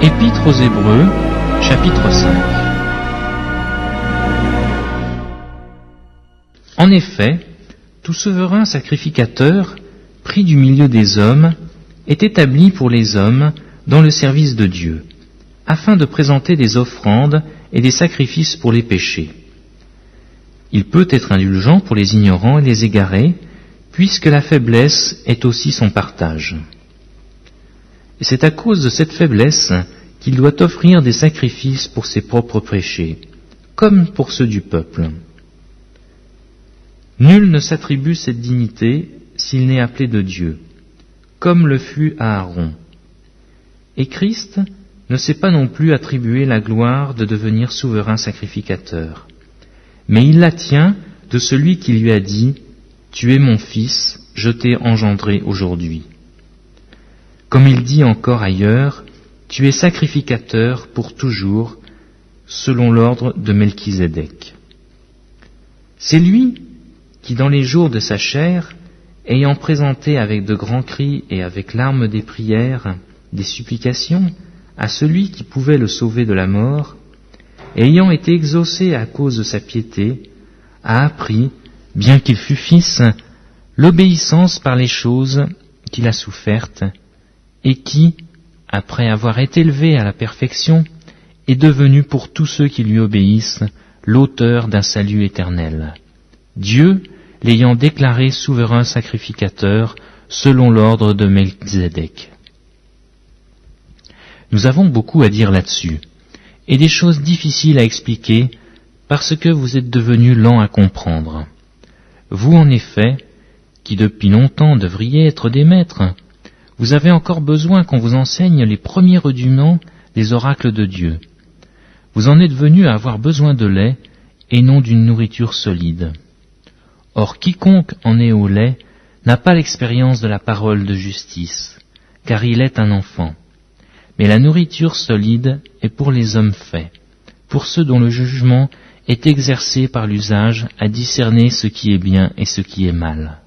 Épître aux Hébreux, chapitre 5. En effet, tout souverain sacrificateur, pris du milieu des hommes, est établi pour les hommes dans le service de Dieu, afin de présenter des offrandes et des sacrifices pour les péchés. Il peut être indulgent pour les ignorants et les égarés, puisque la faiblesse est aussi son partage. Et c'est à cause de cette faiblesse qu'il doit offrir des sacrifices pour ses propres péchés, comme pour ceux du peuple. Nul ne s'attribue cette dignité s'il n'est appelé de Dieu, comme le fut Aaron. Et Christ ne s'est pas non plus attribué la gloire de devenir souverain sacrificateur, mais il la tient de celui qui lui a dit « Tu es mon fils, je t'ai engendré aujourd'hui ». Comme il dit encore ailleurs, tu es sacrificateur pour toujours, selon l'ordre de Melchizedek. C'est lui qui, dans les jours de sa chair, ayant présenté avec de grands cris et avec larmes des prières, des supplications, à celui qui pouvait le sauver de la mort, et ayant été exaucé à cause de sa piété, a appris, bien qu'il fût fils, l'obéissance par les choses qu'il a souffertes, et qui, après avoir été élevé à la perfection, est devenu pour tous ceux qui lui obéissent l'auteur d'un salut éternel. Dieu l'ayant déclaré souverain sacrificateur selon l'ordre de Melchizedek. Nous avons beaucoup à dire là-dessus, et des choses difficiles à expliquer parce que vous êtes devenus lents à comprendre. Vous, en effet, qui depuis longtemps devriez être des maîtres, vous avez encore besoin qu'on vous enseigne les premiers rudiments des oracles de Dieu. Vous en êtes venus à avoir besoin de lait et non d'une nourriture solide. Or, quiconque en est au lait n'a pas l'expérience de la parole de justice, car il est un enfant. Mais la nourriture solide est pour les hommes faits, pour ceux dont le jugement est exercé par l'usage à discerner ce qui est bien et ce qui est mal.